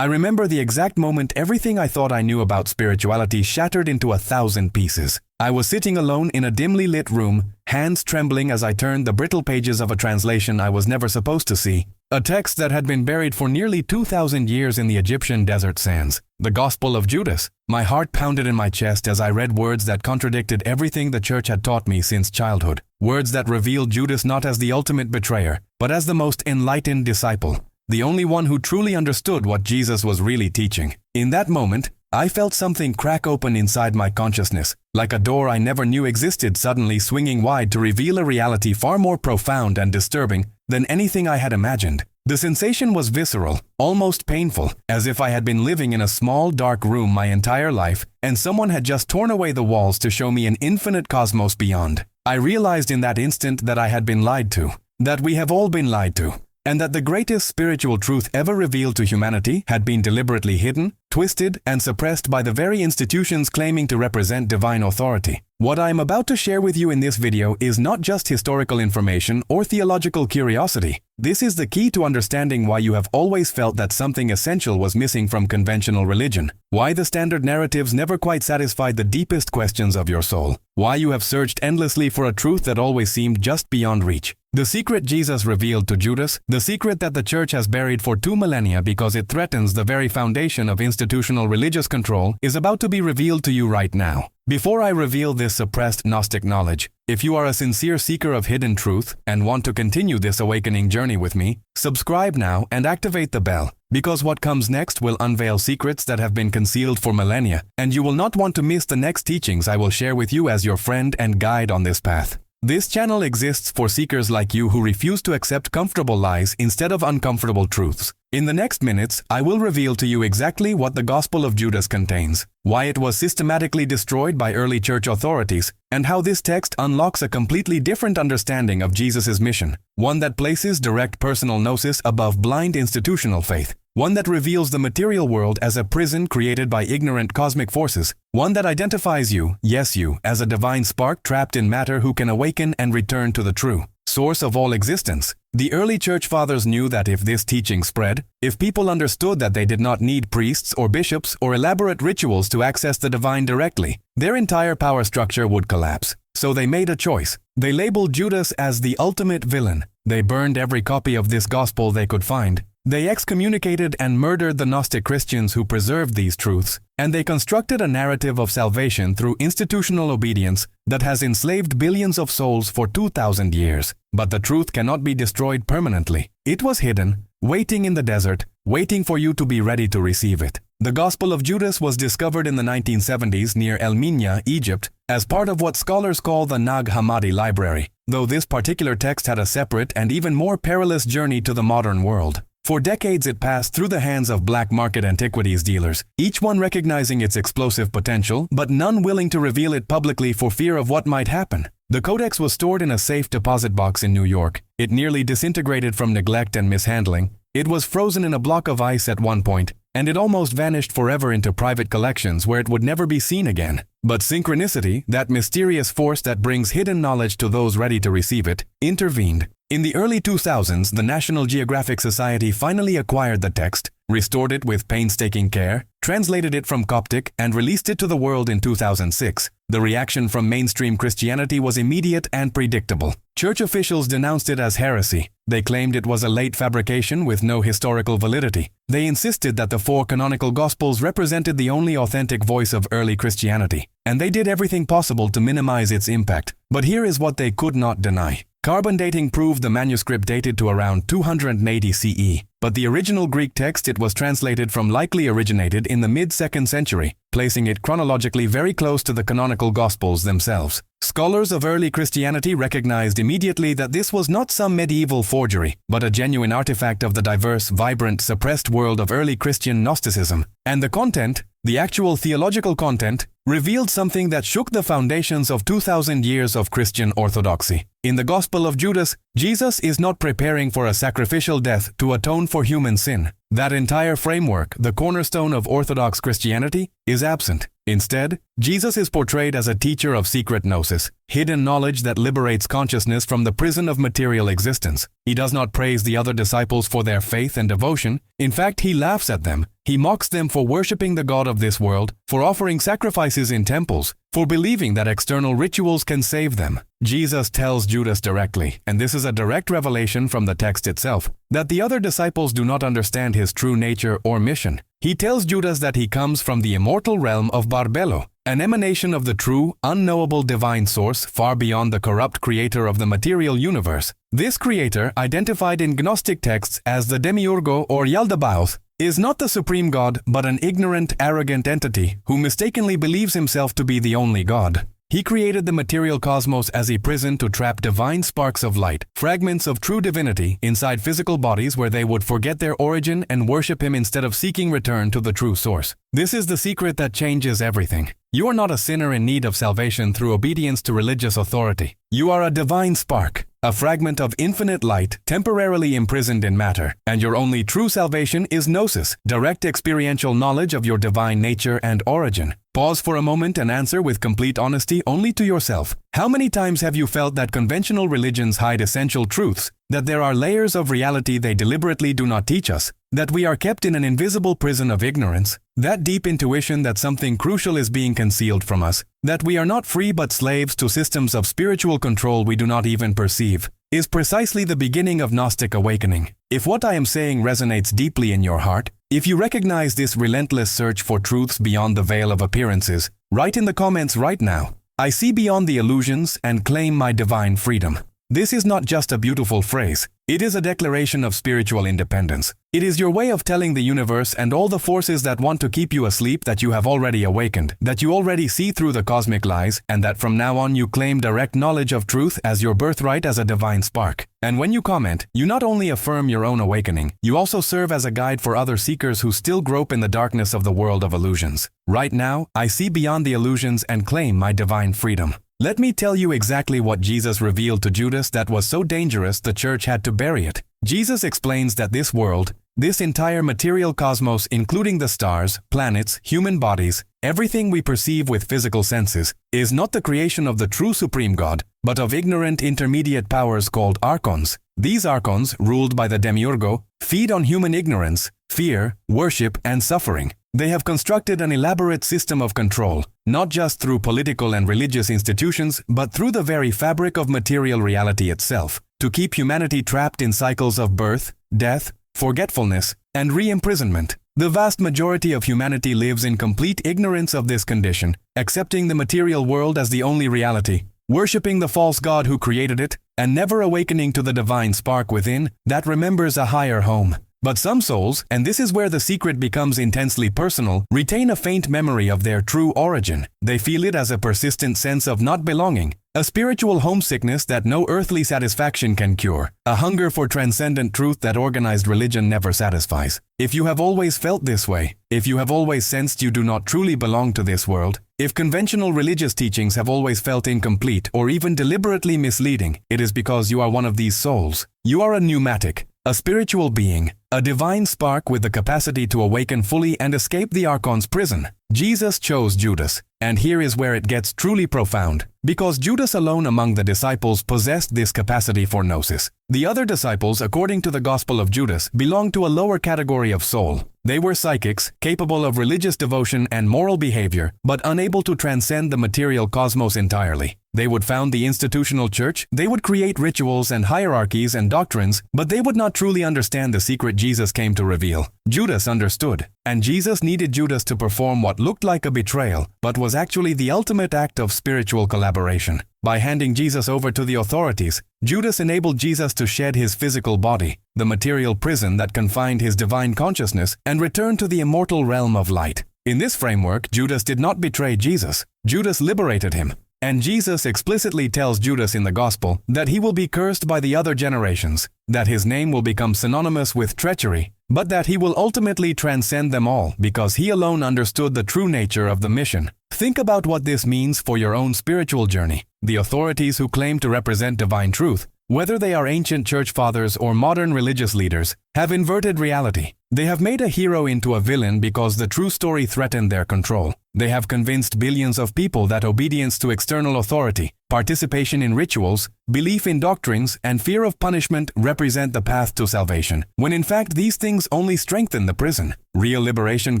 I remember the exact moment everything I thought I knew about spirituality shattered into 1,000 pieces. I was sitting alone in a dimly lit room, hands trembling as I turned the brittle pages of a translation I was never supposed to see. A text that had been buried for nearly 2,000 years in the Egyptian desert sands. The Gospel of Judas. My heart pounded in my chest as I read words that contradicted everything the church had taught me since childhood. Words that revealed Judas not as the ultimate betrayer, but as the most enlightened disciple. The only one who truly understood what Jesus was really teaching. In that moment, I felt something crack open inside my consciousness, like a door I never knew existed suddenly swinging wide to reveal a reality far more profound and disturbing than anything I had imagined. The sensation was visceral, almost painful, as if I had been living in a small dark room my entire life, and someone had just torn away the walls to show me an infinite cosmos beyond. I realized in that instant that I had been lied to, that we have all been lied to, and that the greatest spiritual truth ever revealed to humanity had been deliberately hidden, twisted, and suppressed by the very institutions claiming to represent divine authority. What I am about to share with you in this video is not just historical information or theological curiosity. This is the key to understanding why you have always felt that something essential was missing from conventional religion, why the standard narratives never quite satisfied the deepest questions of your soul, why you have searched endlessly for a truth that always seemed just beyond reach. The secret Jesus revealed to Judas, the secret that the church has buried for 2 millennia because it threatens the very foundation of institutional religious control, is about to be revealed to you right now. Before I reveal this suppressed Gnostic knowledge, if you are a sincere seeker of hidden truth and want to continue this awakening journey with me, subscribe now and activate the bell, because what comes next will unveil secrets that have been concealed for millennia, and you will not want to miss the next teachings I will share with you as your friend and guide on this path. This channel exists for seekers like you who refuse to accept comfortable lies instead of uncomfortable truths. In the next minutes, I will reveal to you exactly what the Gospel of Judas contains, why it was systematically destroyed by early church authorities, and how this text unlocks a completely different understanding of Jesus' mission, one that places direct personal gnosis above blind institutional faith, one that reveals the material world as a prison created by ignorant cosmic forces, one that identifies you, yes you, as a divine spark trapped in matter who can awaken and return to the true source of all existence. The early church fathers knew that if this teaching spread, if people understood that they did not need priests or bishops or elaborate rituals to access the divine directly, their entire power structure would collapse. So they made a choice. They labeled Judas as the ultimate villain. They burned every copy of this gospel they could find. They excommunicated and murdered the Gnostic Christians who preserved these truths, and they constructed a narrative of salvation through institutional obedience that has enslaved billions of souls for 2,000 years. But the truth cannot be destroyed permanently. It was hidden, waiting in the desert, waiting for you to be ready to receive it. The Gospel of Judas was discovered in the 1970s near El Minya, Egypt, as part of what scholars call the Nag Hammadi Library, though this particular text had a separate and even more perilous journey to the modern world. For decades it passed through the hands of black market antiquities dealers, each one recognizing its explosive potential, but none willing to reveal it publicly for fear of what might happen. The codex was stored in a safe deposit box in New York. It nearly disintegrated from neglect and mishandling. It was frozen in a block of ice at one point, and it almost vanished forever into private collections where it would never be seen again. But synchronicity, that mysterious force that brings hidden knowledge to those ready to receive it, intervened. In the early 2000s, the National Geographic Society finally acquired the text, restored it with painstaking care, translated it from Coptic, and released it to the world in 2006. The reaction from mainstream Christianity was immediate and predictable. Church officials denounced it as heresy. They claimed it was a late fabrication with no historical validity. They insisted that the 4 canonical Gospels represented the only authentic voice of early Christianity, and they did everything possible to minimize its impact. But here is what they could not deny. Carbon dating proved the manuscript dated to around 280 CE, but the original Greek text it was translated from likely originated in the mid-2nd century, placing it chronologically very close to the canonical Gospels themselves. Scholars of early Christianity recognized immediately that this was not some medieval forgery, but a genuine artifact of the diverse, vibrant, suppressed world of early Christian Gnosticism. And the content, the actual theological content, revealed something that shook the foundations of 2,000 years of Christian orthodoxy. In the Gospel of Judas, Jesus is not preparing for a sacrificial death to atone for human sin. That entire framework, the cornerstone of Orthodox Christianity, is absent. Instead, Jesus is portrayed as a teacher of secret gnosis, hidden knowledge that liberates consciousness from the prison of material existence. He does not praise the other disciples for their faith and devotion. In fact, he laughs at them. He mocks them for worshiping the God of this world, for offering sacrifices in temples, for believing that external rituals can save them. Jesus tells Judas directly, and this is a direct revelation from the text itself, that the other disciples do not understand his true nature or mission. He tells Judas that he comes from the immortal realm of Barbelo, an emanation of the true, unknowable divine source far beyond the corrupt creator of the material universe. This creator, identified in Gnostic texts as the Demiurgo or Yaldabaoth, is not the supreme God, but an ignorant, arrogant entity who mistakenly believes himself to be the only God. He created the material cosmos as a prison to trap divine sparks of light, fragments of true divinity, inside physical bodies where they would forget their origin and worship him instead of seeking return to the true source. This is the secret that changes everything. You are not a sinner in need of salvation through obedience to religious authority. You are a divine spark, a fragment of infinite light temporarily imprisoned in matter, and your only true salvation is gnosis, direct experiential knowledge of your divine nature and origin. Pause for a moment and answer with complete honesty only to yourself. How many times have you felt that conventional religions hide essential truths, that there are layers of reality they deliberately do not teach us, that we are kept in an invisible prison of ignorance, that deep intuition that something crucial is being concealed from us, that we are not free but slaves to systems of spiritual control we do not even perceive, is precisely the beginning of Gnostic awakening. If what I am saying resonates deeply in your heart, if you recognize this relentless search for truths beyond the veil of appearances, write in the comments right now, "I see beyond the illusions and claim my divine freedom." This is not just a beautiful phrase. It is a declaration of spiritual independence. It is your way of telling the universe and all the forces that want to keep you asleep that you have already awakened, that you already see through the cosmic lies, and that from now on you claim direct knowledge of truth as your birthright as a divine spark. And when you comment, you not only affirm your own awakening, you also serve as a guide for other seekers who still grope in the darkness of the world of illusions. Right now, I see beyond the illusions and claim my divine freedom. Let me tell you exactly what Jesus revealed to Judas that was so dangerous the church had to bury it. Jesus explains that this world, this entire material cosmos, including the stars, planets, human bodies, everything we perceive with physical senses, is not the creation of the true supreme God, but of ignorant intermediate powers called Archons. These Archons, ruled by the Demiurgo, feed on human ignorance, fear, worship, and suffering. They have constructed an elaborate system of control, not just through political and religious institutions, but through the very fabric of material reality itself, to keep humanity trapped in cycles of birth, death, forgetfulness, and re-imprisonment. The vast majority of humanity lives in complete ignorance of this condition, accepting the material world as the only reality, worshipping the false god who created it, and never awakening to the divine spark within that remembers a higher home. But some souls, and this is where the secret becomes intensely personal, retain a faint memory of their true origin. They feel it as a persistent sense of not belonging, a spiritual homesickness that no earthly satisfaction can cure, a hunger for transcendent truth that organized religion never satisfies. If you have always felt this way, if you have always sensed you do not truly belong to this world, if conventional religious teachings have always felt incomplete or even deliberately misleading, it is because you are one of these souls. You are a pneumatic, a spiritual being, a divine spark with the capacity to awaken fully and escape the Archon's prison. Jesus chose Judas, and here is where it gets truly profound, because Judas alone among the disciples possessed this capacity for gnosis. The other disciples, according to the Gospel of Judas, belonged to a lower category of soul. They were psychics, capable of religious devotion and moral behavior, but unable to transcend the material cosmos entirely. They would found the institutional church, they would create rituals and hierarchies and doctrines, but they would not truly understand the secret Jesus came to reveal. Judas understood, and Jesus needed Judas to perform what looked like a betrayal, but was actually the ultimate act of spiritual collaboration. By handing Jesus over to the authorities, Judas enabled Jesus to shed his physical body, the material prison that confined his divine consciousness, and return to the immortal realm of light. In this framework, Judas did not betray Jesus. Judas liberated him. And Jesus explicitly tells Judas in the Gospel that he will be cursed by the other generations, that his name will become synonymous with treachery, but that he will ultimately transcend them all because he alone understood the true nature of the mission. Think about what this means for your own spiritual journey. The authorities who claim to represent divine truth, whether they are ancient church fathers or modern religious leaders, have inverted reality. They have made a hero into a villain because the true story threatened their control. They have convinced billions of people that obedience to external authority, participation in rituals, belief in doctrines, and fear of punishment represent the path to salvation, when in fact these things only strengthen the prison. Real liberation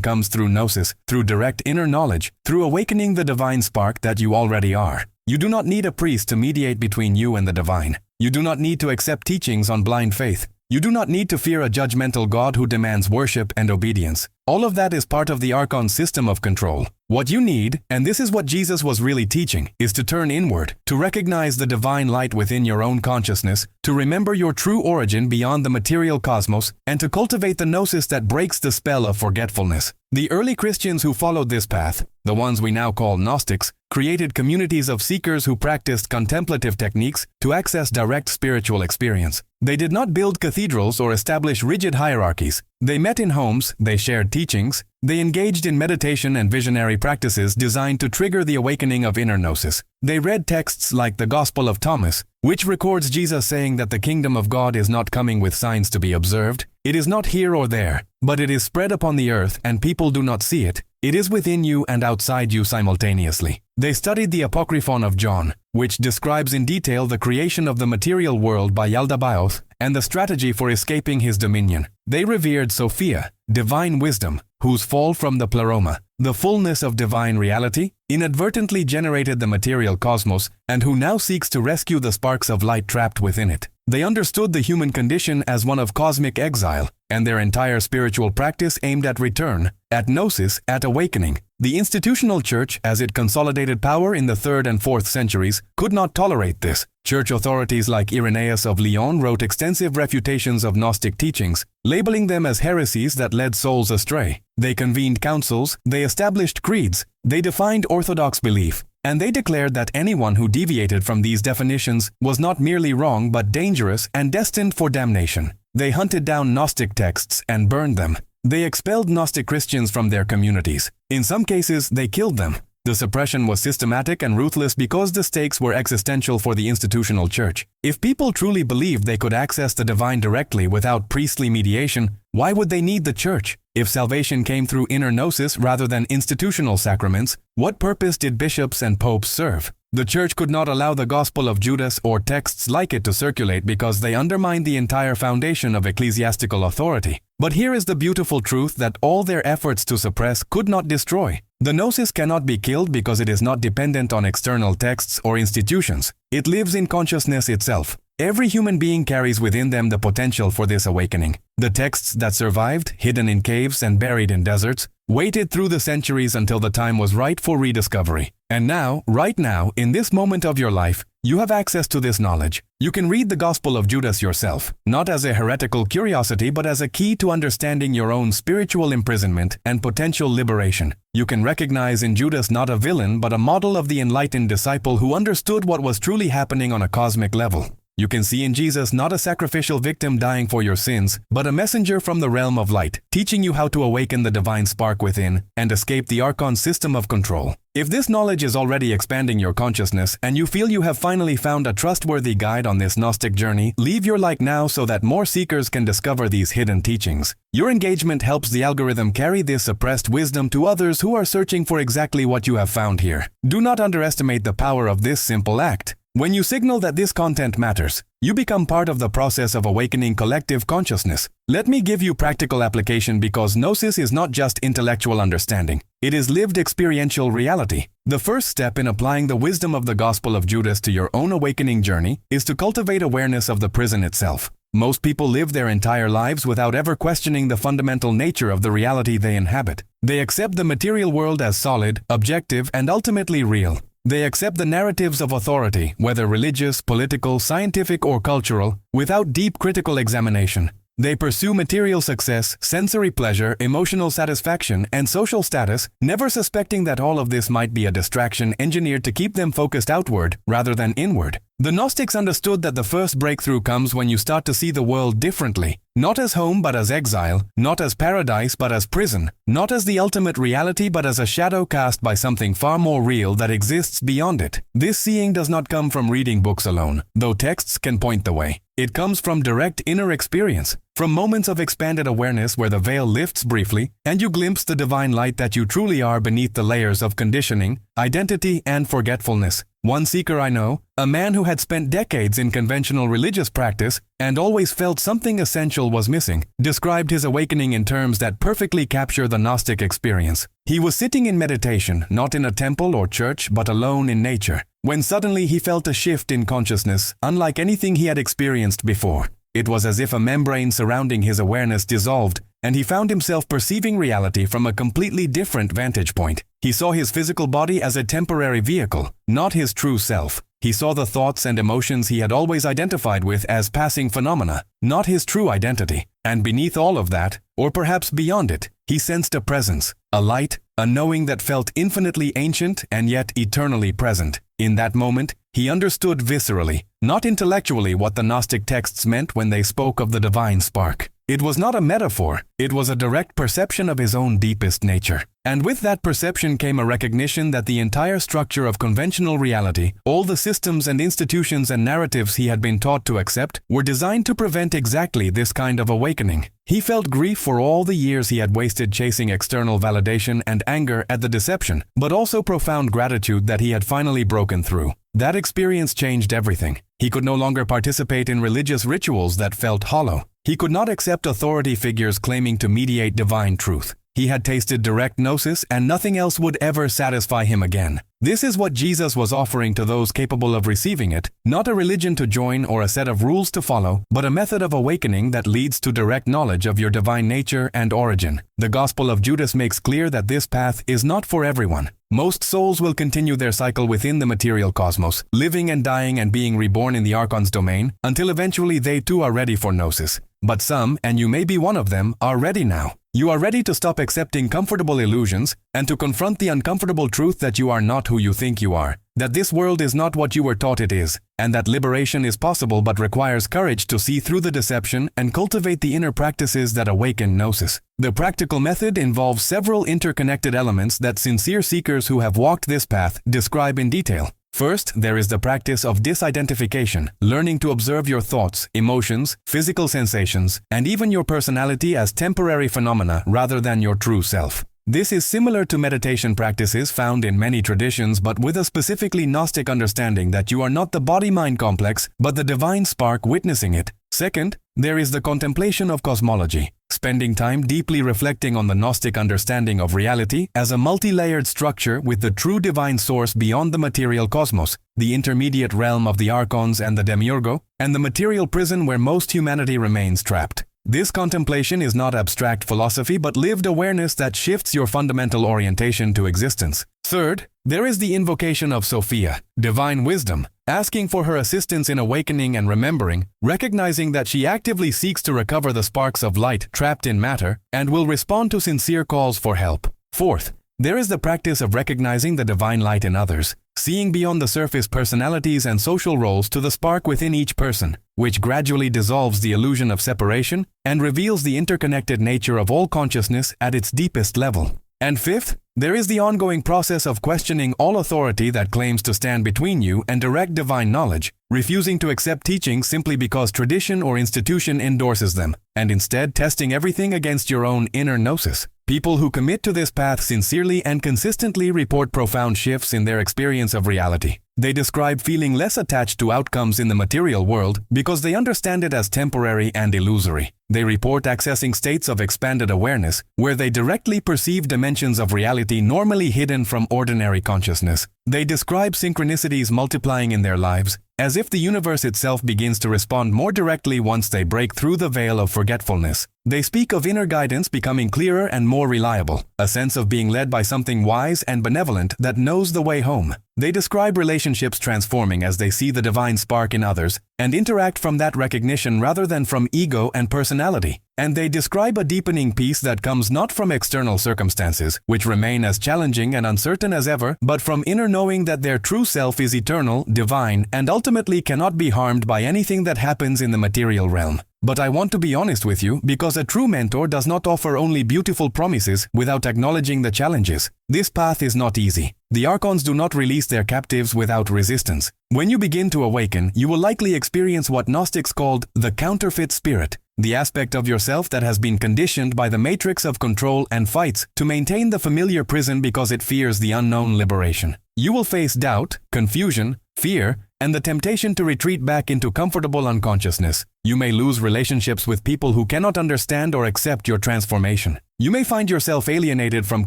comes through gnosis, through direct inner knowledge, through awakening the divine spark that you already are. You do not need a priest to mediate between you and the divine. You do not need to accept teachings on blind faith. You do not need to fear a judgmental God who demands worship and obedience. All of that is part of the Archons system of control. What you need, and this is what Jesus was really teaching, is to turn inward, to recognize the divine light within your own consciousness, to remember your true origin beyond the material cosmos, and to cultivate the gnosis that breaks the spell of forgetfulness. The early Christians who followed this path, the ones we now call Gnostics, created communities of seekers who practiced contemplative techniques to access direct spiritual experience. They did not build cathedrals or establish rigid hierarchies. They met in homes, they shared teachings, they engaged in meditation and visionary practices designed to trigger the awakening of inner gnosis. They read texts like the Gospel of Thomas, which records Jesus saying that the kingdom of God is not coming with signs to be observed. It is not here or there, but it is spread upon the earth and people do not see it. It is within you and outside you simultaneously. They studied the Apocryphon of John, which describes in detail the creation of the material world by Yaldabaoth and the strategy for escaping his dominion. They revered Sophia, divine wisdom, whose fall from the pleroma, the fullness of divine reality, inadvertently generated the material cosmos, and who now seeks to rescue the sparks of light trapped within it. They understood the human condition as one of cosmic exile, and their entire spiritual practice aimed at return, at gnosis, at awakening. The institutional church, as it consolidated power in the 3rd and 4th centuries, could not tolerate this. Church authorities like Irenaeus of Lyon wrote extensive refutations of Gnostic teachings, labeling them as heresies that led souls astray. They convened councils, they established creeds, they defined orthodox belief, and they declared that anyone who deviated from these definitions was not merely wrong but dangerous and destined for damnation. They hunted down Gnostic texts and burned them. They expelled Gnostic Christians from their communities. In some cases, they killed them. The suppression was systematic and ruthless because the stakes were existential for the institutional church. If people truly believed they could access the divine directly without priestly mediation, why would they need the church? If salvation came through inner gnosis rather than institutional sacraments, what purpose did bishops and popes serve? The church could not allow the Gospel of Judas or texts like it to circulate because they undermined the entire foundation of ecclesiastical authority. But here is the beautiful truth that all their efforts to suppress could not destroy. The gnosis cannot be killed because it is not dependent on external texts or institutions. It lives in consciousness itself. Every human being carries within them the potential for this awakening. The texts that survived, hidden in caves and buried in deserts, waited through the centuries until the time was right for rediscovery. And now, right now, in this moment of your life, you have access to this knowledge. You can read the Gospel of Judas yourself, not as a heretical curiosity but as a key to understanding your own spiritual imprisonment and potential liberation. You can recognize in Judas not a villain but a model of the enlightened disciple who understood what was truly happening on a cosmic level. You can see in Jesus not a sacrificial victim dying for your sins, but a messenger from the realm of light, teaching you how to awaken the divine spark within and escape the Archon system of control. If this knowledge is already expanding your consciousness and you feel you have finally found a trustworthy guide on this Gnostic journey, leave your like now so that more seekers can discover these hidden teachings. Your engagement helps the algorithm carry this suppressed wisdom to others who are searching for exactly what you have found here. Do not underestimate the power of this simple act. When you signal that this content matters, you become part of the process of awakening collective consciousness. Let me give you practical application because gnosis is not just intellectual understanding. It is lived experiential reality. The first step in applying the wisdom of the Gospel of Judas to your own awakening journey is to cultivate awareness of the prison itself. Most people live their entire lives without ever questioning the fundamental nature of the reality they inhabit. They accept the material world as solid, objective, and ultimately real. They accept the narratives of authority, whether religious, political, scientific, or cultural, without deep critical examination. They pursue material success, sensory pleasure, emotional satisfaction, and social status, never suspecting that all of this might be a distraction engineered to keep them focused outward rather than inward. The Gnostics understood that the first breakthrough comes when you start to see the world differently, not as home but as exile, not as paradise but as prison, not as the ultimate reality but as a shadow cast by something far more real that exists beyond it. This seeing does not come from reading books alone, though texts can point the way. It comes from direct inner experience, from moments of expanded awareness where the veil lifts briefly and you glimpse the divine light that you truly are beneath the layers of conditioning, identity, and forgetfulness. One seeker I know, a man who had spent decades in conventional religious practice and always felt something essential was missing, described his awakening in terms that perfectly capture the Gnostic experience. He was sitting in meditation, not in a temple or church, but alone in nature, when suddenly he felt a shift in consciousness, unlike anything he had experienced before. It was as if a membrane surrounding his awareness dissolved, and he found himself perceiving reality from a completely different vantage point. He saw his physical body as a temporary vehicle, not his true self. He saw the thoughts and emotions he had always identified with as passing phenomena, not his true identity. And beneath all of that, or perhaps beyond it, he sensed a presence, a light, a knowing that felt infinitely ancient and yet eternally present. In that moment, he understood viscerally, not intellectually, what the Gnostic texts meant when they spoke of the divine spark. It was not a metaphor, it was a direct perception of his own deepest nature. And with that perception came a recognition that the entire structure of conventional reality, all the systems and institutions and narratives he had been taught to accept, were designed to prevent exactly this kind of awakening. He felt grief for all the years he had wasted chasing external validation and anger at the deception, but also profound gratitude that he had finally broken through. That experience changed everything. He could no longer participate in religious rituals that felt hollow. He could not accept authority figures claiming to mediate divine truth. He had tasted direct gnosis, and nothing else would ever satisfy him again. This is what Jesus was offering to those capable of receiving it, not a religion to join or a set of rules to follow, but a method of awakening that leads to direct knowledge of your divine nature and origin. The Gospel of Judas makes clear that this path is not for everyone. Most souls will continue their cycle within the material cosmos, living and dying and being reborn in the Archons domain, until eventually they too are ready for gnosis. But some, and you may be one of them, are ready now. You are ready to stop accepting comfortable illusions and to confront the uncomfortable truth that you are not who you think you are, that this world is not what you were taught it is, and that liberation is possible but requires courage to see through the deception and cultivate the inner practices that awaken gnosis. The practical method involves several interconnected elements that sincere seekers who have walked this path describe in detail. First, there is the practice of disidentification, learning to observe your thoughts, emotions, physical sensations, and even your personality as temporary phenomena rather than your true self. This is similar to meditation practices found in many traditions, but with a specifically Gnostic understanding that you are not the body-mind complex, but the divine spark witnessing it. Second, there is the contemplation of cosmology, spending time deeply reflecting on the Gnostic understanding of reality as a multi-layered structure with the true divine source beyond the material cosmos, the intermediate realm of the Archons and the Demiurgo, and the material prison where most humanity remains trapped. This contemplation is not abstract philosophy but lived awareness that shifts your fundamental orientation to existence. Third, there is the invocation of Sophia, divine wisdom, asking for her assistance in awakening and remembering, recognizing that she actively seeks to recover the sparks of light trapped in matter and will respond to sincere calls for help. Fourth, there is the practice of recognizing the divine light in others, seeing beyond the surface personalities and social roles to the spark within each person, which gradually dissolves the illusion of separation and reveals the interconnected nature of all consciousness at its deepest level. And fifth, there is the ongoing process of questioning all authority that claims to stand between you and direct divine knowledge, refusing to accept teachings simply because tradition or institution endorses them, and instead testing everything against your own inner gnosis. People who commit to this path sincerely and consistently report profound shifts in their experience of reality. They describe feeling less attached to outcomes in the material world because they understand it as temporary and illusory. They report accessing states of expanded awareness where they directly perceive dimensions of reality normally hidden from ordinary consciousness. They describe synchronicities multiplying in their lives, as if the universe itself begins to respond more directly once they break through the veil of forgetfulness. They speak of inner guidance becoming clearer and more reliable, a sense of being led by something wise and benevolent that knows the way home. They describe relationships transforming as they see the divine spark in others and interact from that recognition rather than from ego and personality. and they describe a deepening peace that comes not from external circumstances, which remain as challenging and uncertain as ever, but from inner knowing that their true self is eternal, divine, and ultimately cannot be harmed by anything that happens in the material realm. But I want to be honest with you, because a true mentor does not offer only beautiful promises without acknowledging the challenges. This path is not easy. The Archons do not release their captives without resistance. When you begin to awaken, you will likely experience what Gnostics called the counterfeit spirit, the aspect of yourself that has been conditioned by the matrix of control and fights to maintain the familiar prison because it fears the unknown liberation. You will face doubt, confusion, fear, and the temptation to retreat back into comfortable unconsciousness. You may lose relationships with people who cannot understand or accept your transformation. You may find yourself alienated from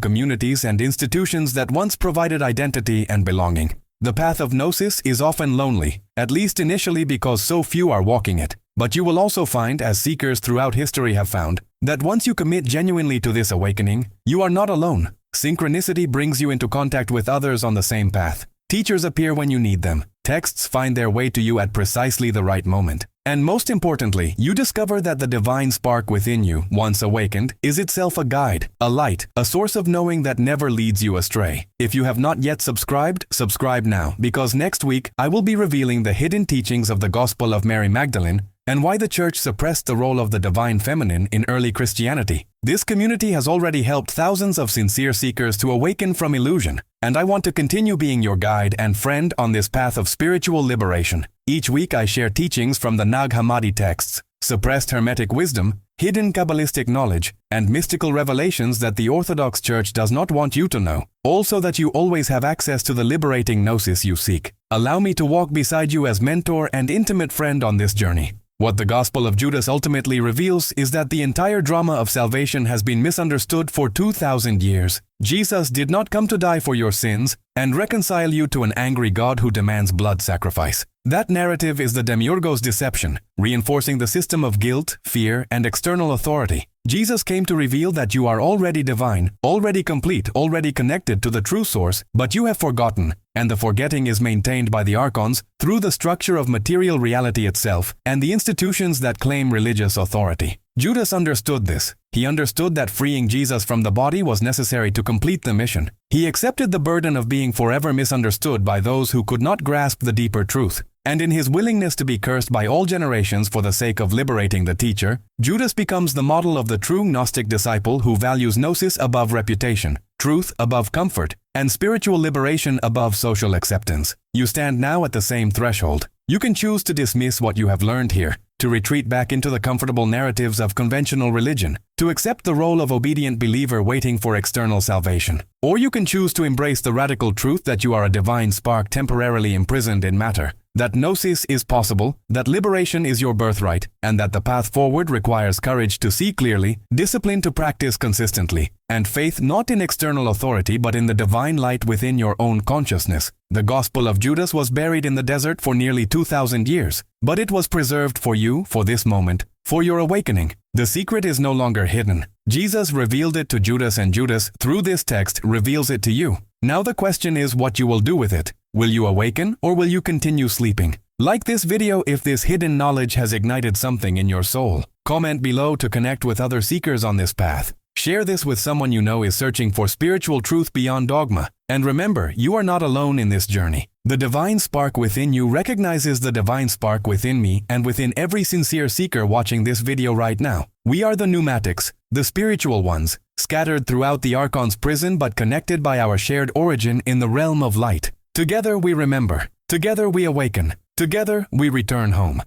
communities and institutions that once provided identity and belonging. The path of Gnosis is often lonely, at least initially because so few are walking it. But you will also find, as seekers throughout history have found, that once you commit genuinely to this awakening, you are not alone. Synchronicity brings you into contact with others on the same path. Teachers appear when you need them. Texts find their way to you at precisely the right moment. And most importantly, you discover that the divine spark within you, once awakened, is itself a guide, a light, a source of knowing that never leads you astray. If you have not yet subscribed, subscribe now, because next week I will be revealing the hidden teachings of the Gospel of Mary Magdalene and why the Church suppressed the role of the divine feminine in early Christianity. This community has already helped thousands of sincere seekers to awaken from illusion, and I want to continue being your guide and friend on this path of spiritual liberation. Each week I share teachings from the Nag Hammadi texts, suppressed Hermetic wisdom, hidden Kabbalistic knowledge, and mystical revelations that the Orthodox Church does not want you to know, all so that you always have access to the liberating gnosis you seek. Allow me to walk beside you as mentor and intimate friend on this journey. What the Gospel of Judas ultimately reveals is that the entire drama of salvation has been misunderstood for 2,000 years. Jesus did not come to die for your sins and reconcile you to an angry God who demands blood sacrifice. That narrative is the Demiurgo's deception, reinforcing the system of guilt, fear, and external authority. Jesus came to reveal that you are already divine, already complete, already connected to the true source, but you have forgotten, and the forgetting is maintained by the Archons through the structure of material reality itself and the institutions that claim religious authority. Judas understood this. He understood that freeing Jesus from the body was necessary to complete the mission. He accepted the burden of being forever misunderstood by those who could not grasp the deeper truth. And in his willingness to be cursed by all generations for the sake of liberating the teacher, Judas becomes the model of the true Gnostic disciple who values gnosis above reputation, truth above comfort, and spiritual liberation above social acceptance. You stand now at the same threshold. You can choose to dismiss what you have learned here, to retreat back into the comfortable narratives of conventional religion, to accept the role of obedient believer waiting for external salvation. Or you can choose to embrace the radical truth that you are a divine spark temporarily imprisoned in matter, that gnosis is possible, that liberation is your birthright, and that the path forward requires courage to see clearly, discipline to practice consistently, and faith not in external authority but in the divine light within your own consciousness. The Gospel of Judas was buried in the desert for nearly 2,000 years, but it was preserved for you, for this moment, for your awakening. The secret is no longer hidden. Jesus revealed it to Judas, and Judas, through this text, reveals it to you. Now the question is what you will do with it. Will you awaken, or will you continue sleeping? Like this video if this hidden knowledge has ignited something in your soul. Comment below to connect with other seekers on this path. Share this with someone you know is searching for spiritual truth beyond dogma. And remember, you are not alone in this journey. The divine spark within you recognizes the divine spark within me and within every sincere seeker watching this video right now. We are the pneumatics, the spiritual ones, scattered throughout the Archon's prison but connected by our shared origin in the realm of light. Together we remember. Together we awaken. Together we return home.